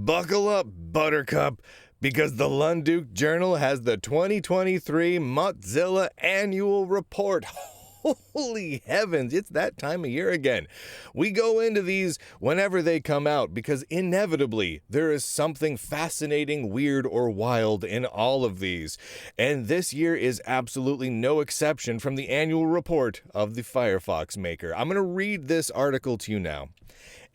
Buckle up, Buttercup, because the Lunduke Journal has the 2023 Mozilla Annual Report. Holy heavens, it's that time of year again. We go into these whenever they come out because inevitably there is something fascinating, weird, or wild in all of these. And this year is absolutely no exception from the annual report of the Firefox maker. I'm going to read this article to you now.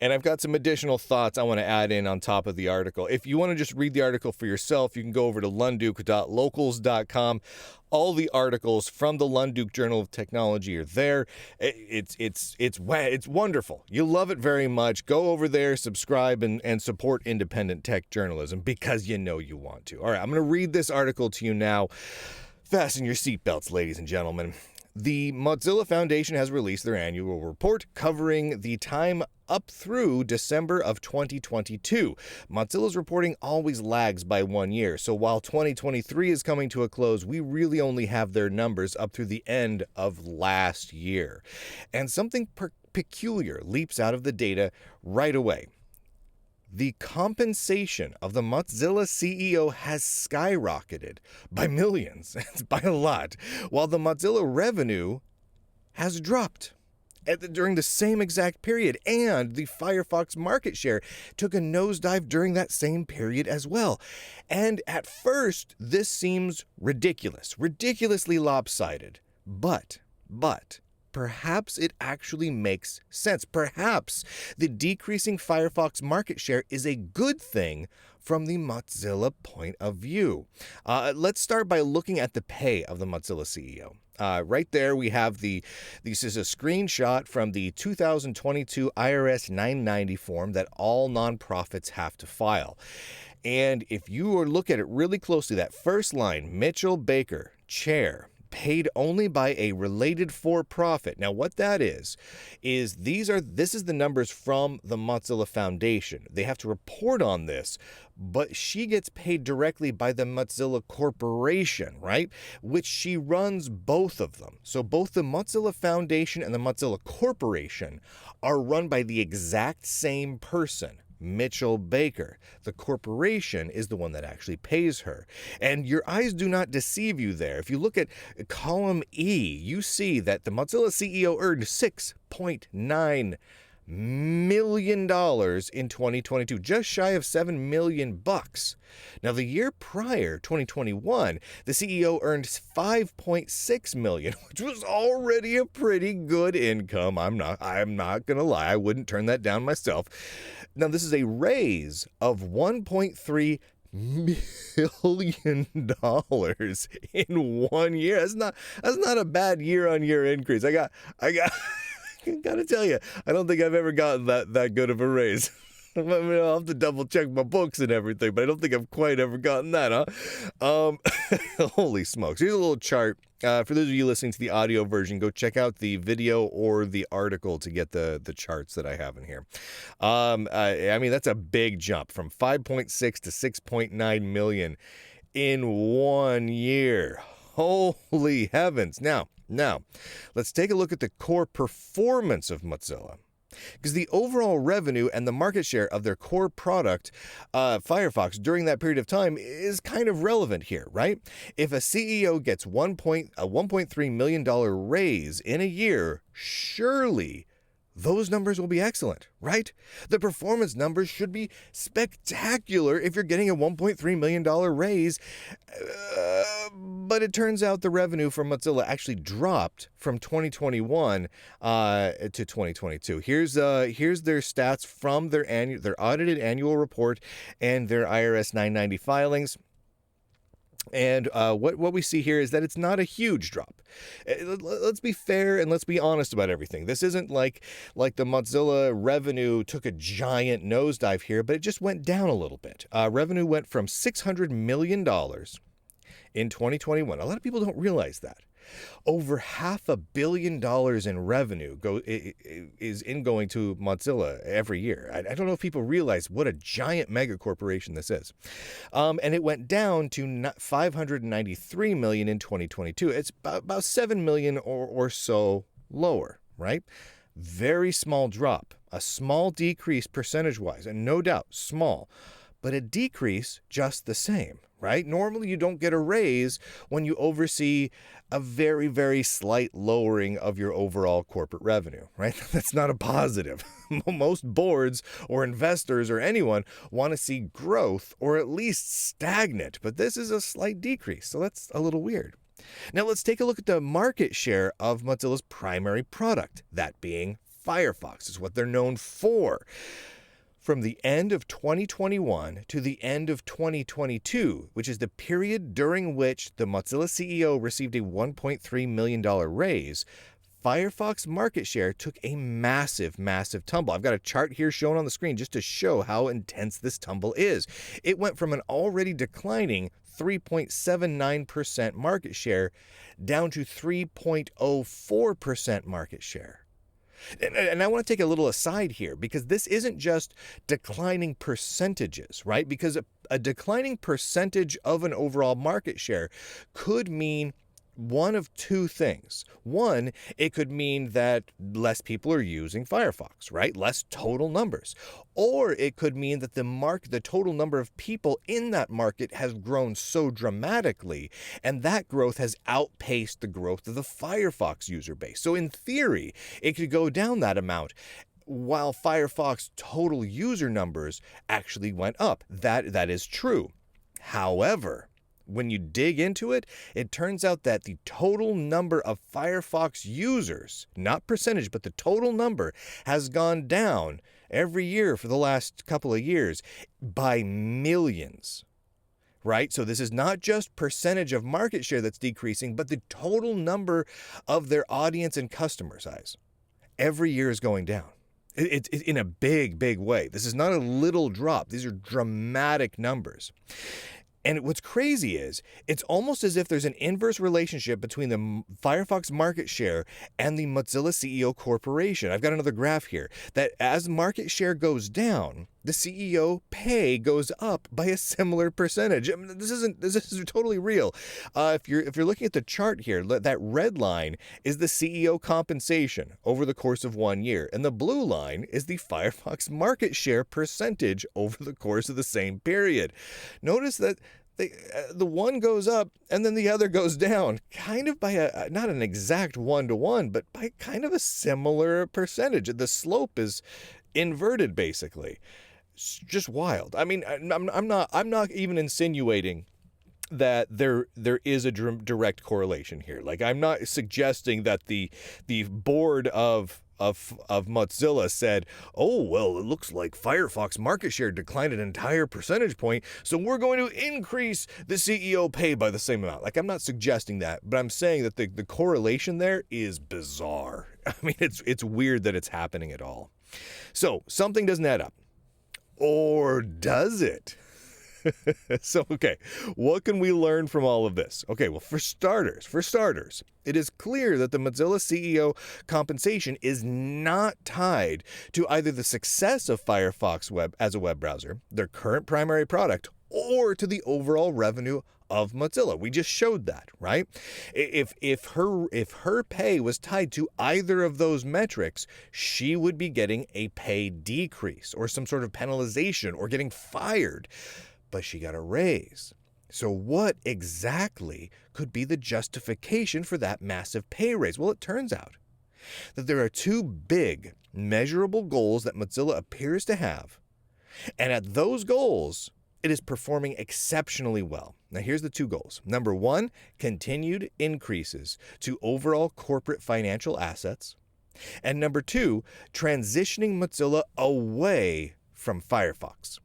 And I've got some additional thoughts I want to add in on top of the article. If you want to just read the article for yourself, you can go over to lunduke.locals.com. All the articles from the Lunduke Journal of Technology are there. It's wonderful. You love it very much. Go over there, subscribe, and support independent tech journalism because you know you want to. All right, I'm going to read this article to you now. Fasten your seatbelts, ladies and gentlemen. The Mozilla Foundation has released their annual report covering the time up through December of 2022. Mozilla's reporting always lags by 1 year, so while 2023 is coming to a close, we really only have their numbers up through the end of last year. And something peculiar leaps out of the data right away. The compensation of the Mozilla CEO has skyrocketed by millions, by a lot, while the Mozilla revenue has dropped during the same exact period, and the Firefox Marketshare took a nosedive during that same period as well. And at first, this seems ridiculously lopsided, but perhaps it actually makes sense. Perhaps the decreasing Firefox market share is a good thing from the Mozilla point of view. Let's start by looking at the pay of the Mozilla CEO. Right there we have this is a screenshot from the 2022 IRS 990 form that all nonprofits have to file. And if you look at it really closely, that first line, Mitchell Baker, chair, paid only by a related for-profit. Now, what that is this is the numbers from the Mozilla Foundation. They have to report on this, but she gets paid directly by the Mozilla Corporation, right? Which she runs both of them. So both the Mozilla Foundation and the Mozilla Corporation are run by the exact same person, Mitchell Baker. The corporation is the one that actually pays her. And your eyes do not deceive you there. If you look at column E, you see that the Mozilla CEO earned $6.9 million in 2022, just shy of $7 million. Now, the year prior, 2021, the CEO earned $5.6 million, which was already a pretty good income. I'm not gonna lie, I wouldn't turn that down myself. Now, this is a raise of $1.3 million in 1 year. That's not a bad year-on-year increase. I gotta tell you, I don't think I've ever gotten that good of a raise. I mean, I'll have to double check my books and everything, but I don't think I've quite ever gotten that, huh? Holy smokes. Here's a little chart. For those of you listening to the audio version, go check out the video or the article to get the charts that I have in here. I mean, that's a big jump from 5.6 to 6.9 million in 1 year. Holy heavens. Now, let's take a look at the core performance of Mozilla. Because the overall revenue and the market share of their core product, Firefox, during that period of time is kind of relevant here, right? If a CEO gets a $1.3 million raise in a year, surely those numbers will be excellent, right? The performance numbers should be spectacular if you're getting a $1.3 million raise. But it turns out the revenue from Mozilla actually dropped from 2021 to 2022. Here's their stats from their audited annual report and their IRS 990 filings. And what we see here is that it's not a huge drop. Let's be fair and let's be honest about everything. This isn't like the Mozilla revenue took a giant nosedive here, but it just went down a little bit. Revenue went from $600 million in 2021. A lot of people don't realize that. Over $500 million in revenue is going to Mozilla every year. I don't know if people realize what a giant mega corporation this is. And it went down to $593 million in 2022. It's about $7 million or so lower, right? Very small drop, a small decrease percentage-wise, and no doubt small. but a decrease just the same, right? Normally, you don't get a raise when you oversee a very, very slight lowering of your overall corporate revenue, right? That's not a positive. Most boards or investors or anyone want to see growth or at least stagnant, but this is a slight decrease, so that's a little weird. Now let's take a look at the market share of Mozilla's primary product, that being Firefox, is what they're known for. From the end of 2021 to the end of 2022, which is the period during which the Mozilla CEO received a $1.3 million raise, Firefox market share took a massive, massive tumble. I've got a chart here shown on the screen just to show how intense this tumble is. It went from an already declining 3.79% market share down to 3.04% market share. And I want to take a little aside here, because this isn't just declining percentages, right? Because a declining percentage of an overall market share could mean one of two things. One, it could mean that less people are using Firefox, right? Less total numbers. Or it could mean that the total number of people in that market has grown so dramatically, and that growth has outpaced the growth of the Firefox user base. So in theory, it could go down that amount, while Firefox total user numbers actually went up. That is true. However, when you dig into it, it turns out that the total number of Firefox users, not percentage, but the total number, has gone down every year for the last couple of years by millions, right? So this is not just percentage of market share that's decreasing, but the total number of their audience and customer size every year is going down. It's in a big, big way. This is not a little drop. These are dramatic numbers. And what's crazy is it's almost as if there's an inverse relationship between the Firefox market share and the Mozilla CEO corporation. I've got another graph here that as market share goes down, the CEO pay goes up by a similar percentage. I mean, this is totally real. If you're looking at the chart here, that red line is the CEO compensation over the course of 1 year, and the blue line is the Firefox market share percentage over the course of the same period. Notice that the one goes up and then the other goes down, kind of by not an exact 1-to-1, but by kind of a similar percentage. The slope is inverted, basically. It's just wild. I mean, I'm not even insinuating that there is a direct correlation here. Like, I'm not suggesting that the board of Mozilla said, oh, well, it looks like Firefox market share declined an entire percentage point, so we're going to increase the CEO pay by the same amount. Like, I'm not suggesting that, but I'm saying that the correlation there is bizarre. I mean, it's weird that it's happening at all. So something doesn't add up. Or does it? So, okay, what can we learn from all of this? Okay, well, for starters, it is clear that the Mozilla CEO compensation is not tied to either the success of Firefox Web as a web browser, their current primary product, or to the overall revenue of Mozilla. We just showed that, right? If her pay was tied to either of those metrics, she would be getting a pay decrease or some sort of penalization or getting fired. But she got a raise. So what exactly could be the justification for that massive pay raise? Well, it turns out that there are two big measurable goals that Mozilla appears to have. And at those goals, it is performing exceptionally well. Now, here's the two goals. Number one, continued increases to overall corporate financial assets. And number two, transitioning Mozilla away from Firefox.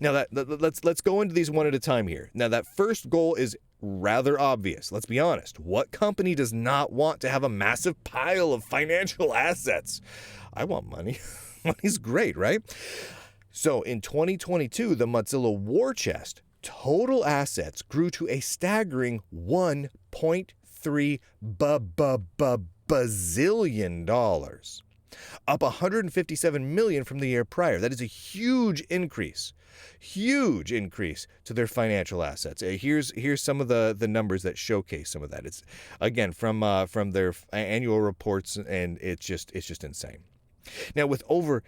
Now, let's go into these one at a time here. Now, that first goal is rather obvious. Let's be honest. What company does not want to have a massive pile of financial assets? I want money. Money's great, right? So in 2022, the Mozilla war chest total assets grew to a staggering $1.3 bazillion, up $157 million from the year prior. That is a huge increase to their financial assets. Here's some of the numbers that showcase some of that. It's again from their annual reports, and it's just insane. Now, with over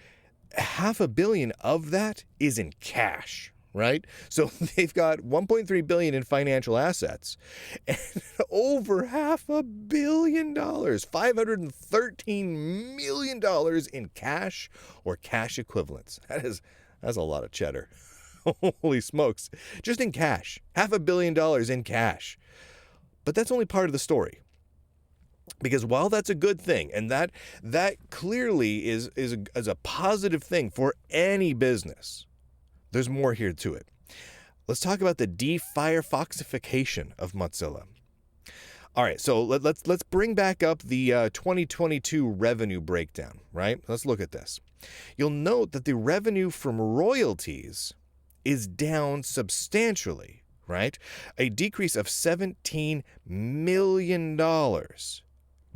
500 million of that is in cash, right? So they've got 1.3 billion in financial assets and over $500 million, $513 million in cash or cash equivalents. That's a lot of cheddar. Holy smokes. Just in cash. $500 million in cash. But that's only part of the story. Because while that's a good thing, and that clearly is a positive thing for any business, there's more here to it. Let's talk about the de-Firefoxification of Mozilla. All right, so let's bring back up the 2022 revenue breakdown, right? Let's look at this. You'll note that the revenue from royalties is down substantially, right? A decrease of $17 million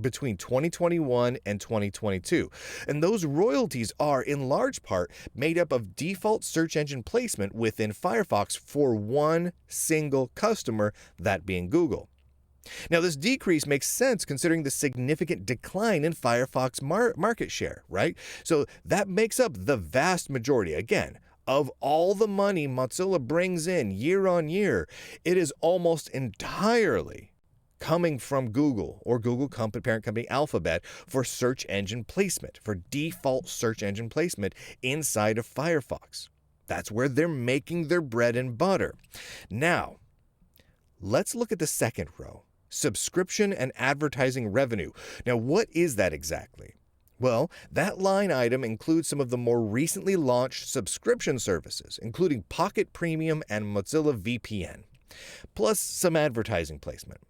between 2021 and 2022. And those royalties are, in large part, made up of default search engine placement within Firefox for one single customer, that being Google. Now, this decrease makes sense considering the significant decline in Firefox market share, right? So that makes up the vast majority, again, of all the money Mozilla brings in year on year. It is almost entirely coming from Google or Google parent company Alphabet for search engine placement, for default search engine placement inside of Firefox. That's where they're making their bread and butter. Now, let's look at the second row, subscription and advertising revenue. Now, what is that exactly? Well, that line item includes some of the more recently launched subscription services, including Pocket Premium and Mozilla VPN, plus some advertising placement.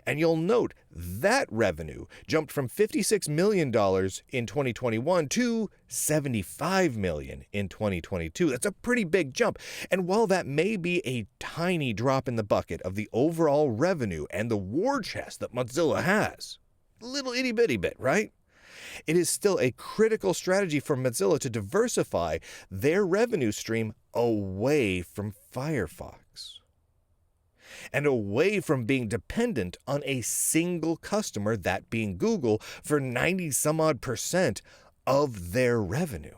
And you'll note that revenue jumped from $56 million in 2021 to $75 million in 2022. That's a pretty big jump. And while that may be a tiny drop in the bucket of the overall revenue and the war chest that Mozilla has, little itty bitty bit, right? It is still a critical strategy for Mozilla to diversify their revenue stream away from Firefox and away from being dependent on a single customer, that being Google, for 90-some odd % of their revenue.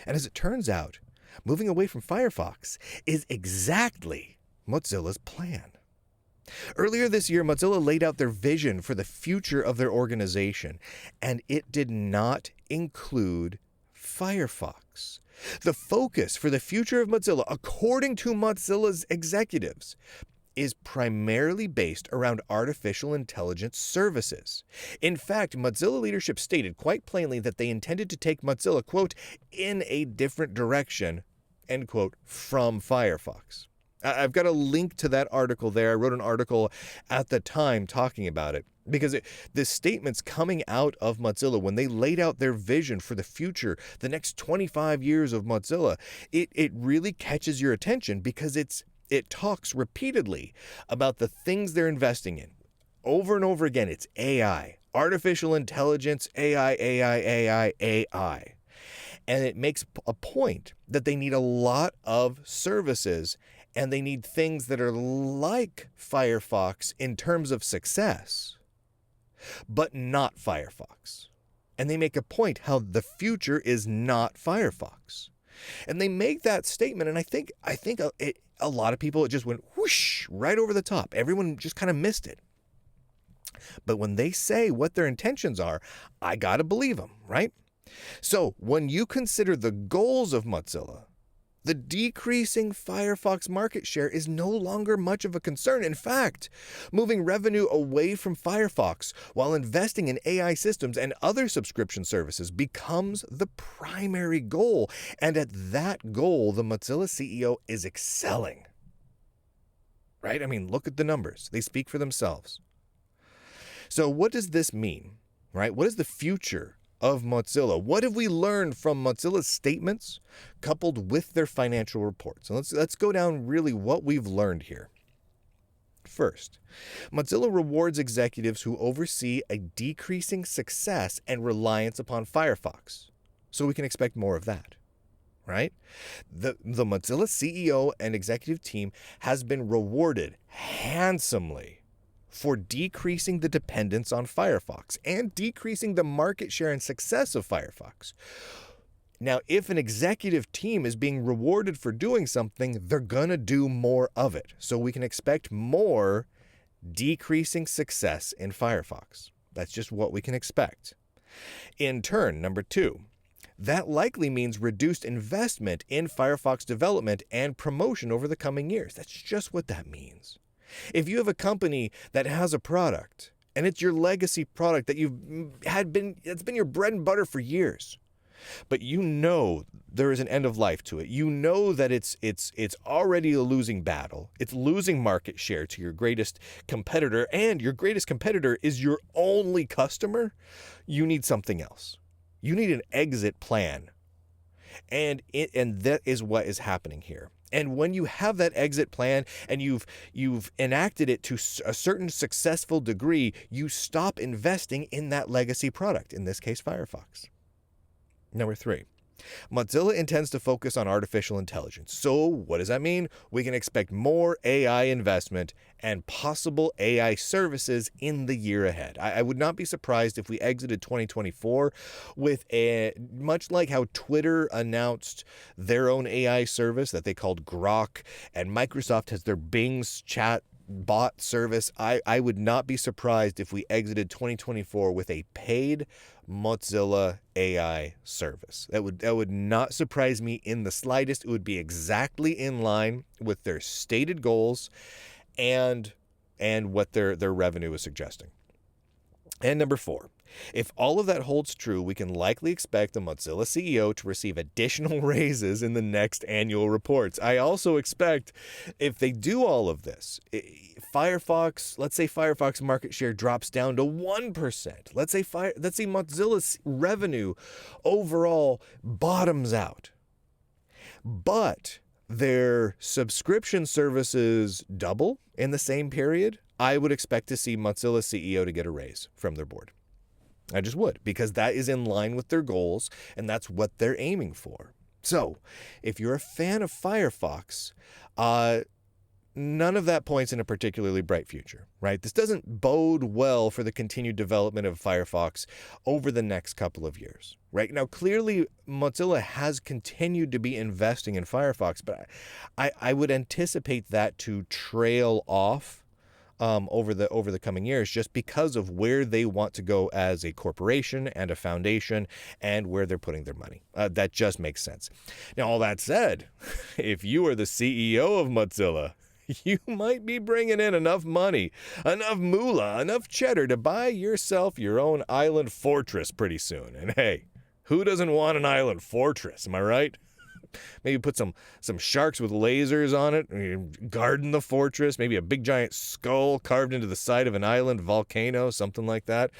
And as it turns out, moving away from Firefox is exactly Mozilla's plan. Earlier this year, Mozilla laid out their vision for the future of their organization, and it did not include Firefox. The focus for the future of Mozilla, according to Mozilla's executives, is primarily based around artificial intelligence services. In fact, Mozilla leadership stated quite plainly that they intended to take Mozilla, quote, in a different direction, end quote, from Firefox. I've got a link to that article there. I wrote an article at the time talking about it because the statements coming out of Mozilla when they laid out their vision for the future, the next 25 years of Mozilla, it really catches your attention because it talks repeatedly about the things they're investing in. Over and over again, it's AI, artificial intelligence, AI. And it makes a point that they need a lot of services and they need things that are like Firefox in terms of success, but not Firefox. And they make a point how the future is not Firefox. And they make that statement, and I think a lot of people, it just went whoosh right over the top. Everyone just kind of missed it. But when they say what their intentions are, I got to believe them, right? So when you consider the goals of Mozilla, the decreasing Firefox market share is no longer much of a concern. In fact, moving revenue away from Firefox while investing in AI systems and other subscription services becomes the primary goal. And at that goal, the Mozilla CEO is excelling. Right? I mean, look at the numbers. They speak for themselves. So what does this mean? Right? What is the future of Mozilla? What have we learned from Mozilla's statements coupled with their financial reports? So let's go down really what we've learned here. First, Mozilla rewards executives who oversee a decreasing success and reliance upon Firefox. So we can expect more of that, right? The Mozilla CEO and executive team has been rewarded handsomely for decreasing the dependence on Firefox and decreasing the market share and success of Firefox. Now, if an executive team is being rewarded for doing something, they're going to do more of it. So we can expect more decreasing success in Firefox. That's just what we can expect. In turn, number 2, that likely means reduced investment in Firefox development and promotion over the coming years. That's just what that means. If you have a company that has a product and it's your legacy product that it's been your bread and butter for years, but you know there is an end of life to it. You know that it's already a losing battle. It's losing market share to your greatest competitor, and your greatest competitor is your only customer. You need something else. You need an exit plan. And that is what is happening here. And when you have that exit plan and you've enacted it to a certain successful degree, you stop investing in that legacy product, in this case, Firefox. Number 3, Mozilla intends to focus on artificial intelligence. So what does that mean? We can expect more AI investment and possible AI services in the year ahead. I would not be surprised if we exited 2024 with much like how Twitter announced their own AI service that they called Grok, and Microsoft has their Bing's chat bot service. I would not be surprised if we exited 2024 with a paid Mozilla AI service. That would not surprise me in the slightest. It would be exactly in line with their stated goals and what their revenue is suggesting. And number 4, if all of that holds true, we can likely expect the Mozilla CEO to receive additional raises in the next annual reports. I also expect if they do all of this, let's say Firefox market share drops down to 1%. Let's say Mozilla's revenue overall bottoms out. But their subscription services double in the same period, I would expect to see Mozilla CEO to get a raise from their board. I just would, because that is in line with their goals and that's what they're aiming for. So if you're a fan of Firefox, none of that points in a particularly bright future, right? This doesn't bode well for the continued development of Firefox over the next couple of years, right? Now, clearly, Mozilla has continued to be investing in Firefox, but I would anticipate that to trail off over the coming years, just because of where they want to go as a corporation and a foundation and where they're putting their money. That just makes sense. Now, all that said, if you are the CEO of Mozilla, you might be bringing in enough money, enough moolah, enough cheddar to buy yourself your own island fortress pretty soon. And hey, who doesn't want an island fortress? Am I right? Maybe put some sharks with lasers on it, garden the fortress, maybe a big giant skull carved into the side of an island volcano, something like that.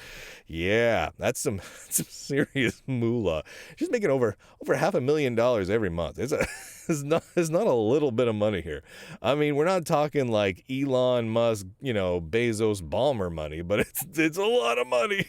Yeah, that's some serious moolah. She's making over $500,000 every month. It's not a little bit of money here. I mean, we're not talking like Elon Musk, Bezos, Balmer money, but it's a lot of money.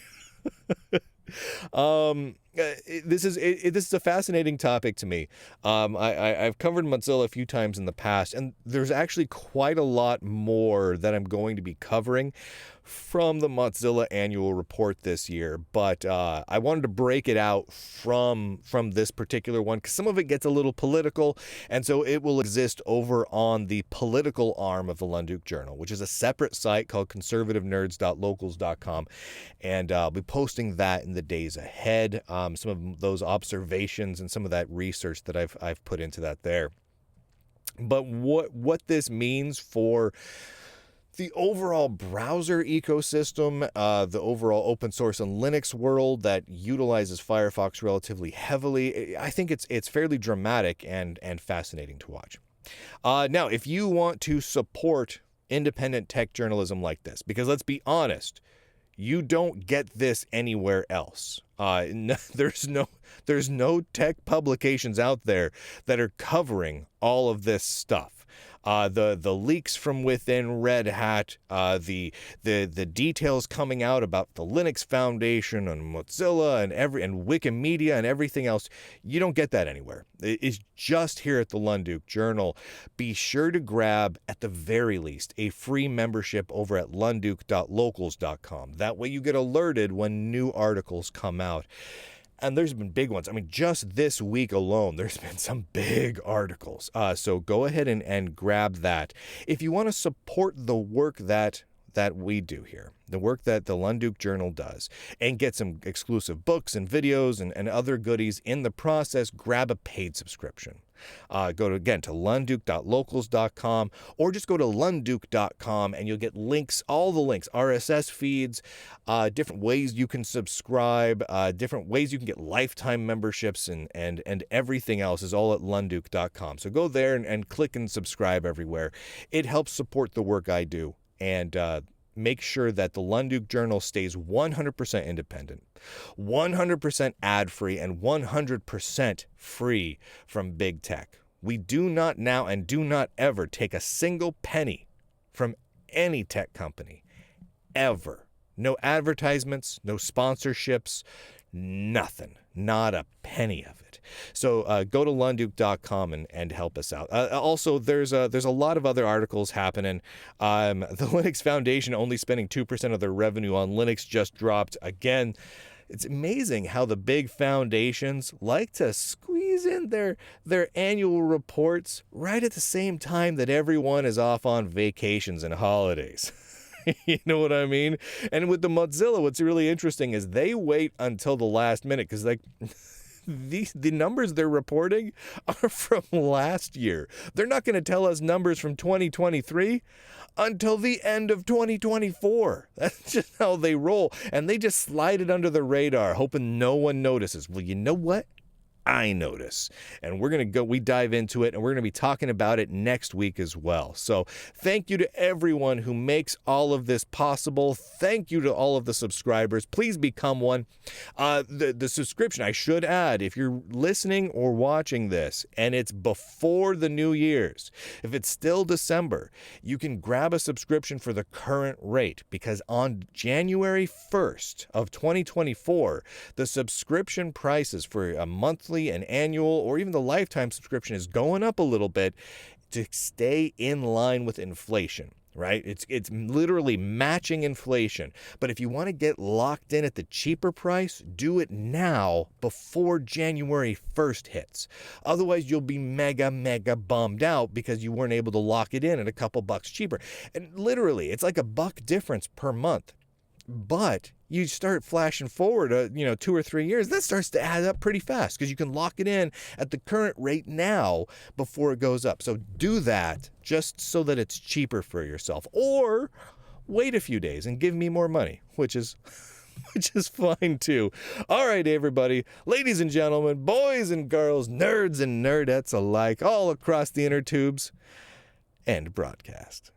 This is a fascinating topic to me. I've covered Mozilla a few times in the past, and there's actually quite a lot more that I'm going to be covering from the Mozilla annual report this year, but I wanted to break it out from this particular one because some of it gets a little political, and so it will exist over on the political arm of the Lunduke Journal, which is a separate site called conservativenerds.locals.com, and I'll be posting that in the days ahead. Some of those observations and some of that research that I've put into that there. But what this means for the overall browser ecosystem, the overall open source and Linux world that utilizes Firefox relatively heavily, I think it's fairly dramatic and fascinating to watch. Now, if you want to support independent tech journalism like this, because let's be honest, you don't get this anywhere else. There's no tech publications out there that are covering all of this stuff. The leaks from within Red Hat, the details coming out about the Linux Foundation and Mozilla and Wikimedia and everything else, you don't get that anywhere. It's just here at the Lunduke Journal. Be sure to grab, at the very least, a free membership over at lunduke.locals.com. That way you get alerted when new articles come out. And there's been big ones. I mean, just this week alone, there's been some big articles. So go ahead and grab that. If you want to support the work that we do here, the work that the Lunduke Journal does, and get some exclusive books and videos and other goodies in the process, grab a paid subscription. Go to lunduke.locals.com, or just go to lunduke.com and you'll get links, all the links, RSS feeds, different ways you can subscribe, different ways you can get lifetime memberships, and everything else is all at lunduke.com. So go there and click and subscribe everywhere. It helps support the work I do, and make sure that the Lunduke Journal stays 100% independent, 100% ad-free, and 100% free from big tech. We do not now and do not ever take a single penny from any tech company, ever. No advertisements, no sponsorships, nothing, not a penny of it. So go to lunduke.com and help us out. Also, there's a lot of other articles happening. The Linux Foundation only spending 2% of their revenue on Linux just dropped again. It's amazing how the big foundations like to squeeze in their annual reports right at the same time that everyone is off on vacations and holidays. You know what I mean? And with the Mozilla, what's really interesting is they wait until the last minute, because the numbers they're reporting are from last year. They're not going to tell us numbers from 2023 until the end of 2024. That's just how they roll. And they just slide it under the radar, hoping no one notices. Well, you know what? I notice. And we dive into it, and we're going to be talking about it next week as well. So thank you to everyone who makes all of this possible. Thank you to all of the subscribers. Please become one. The subscription, I should add, if you're listening or watching this and it's before the New Year's, if it's still December, you can grab a subscription for the current rate, because on January 1st of 2024, the subscription prices for a monthly, an annual, or even the lifetime subscription is going up a little bit to stay in line with inflation, right? It's literally matching inflation. But if you want to get locked in at the cheaper price, do it now before January 1st hits. Otherwise, you'll be mega bummed out because you weren't able to lock it in at a couple bucks cheaper. And literally, it's like $1 difference per month. But you start flashing forward, 2 or 3 years, that starts to add up pretty fast, because you can lock it in at the current rate now before it goes up. So do that just so that it's cheaper for yourself. Or wait a few days and give me more money, which is fine too. All right, everybody, ladies and gentlemen, boys and girls, nerds and nerdettes alike, all across the inner tubes, and broadcast.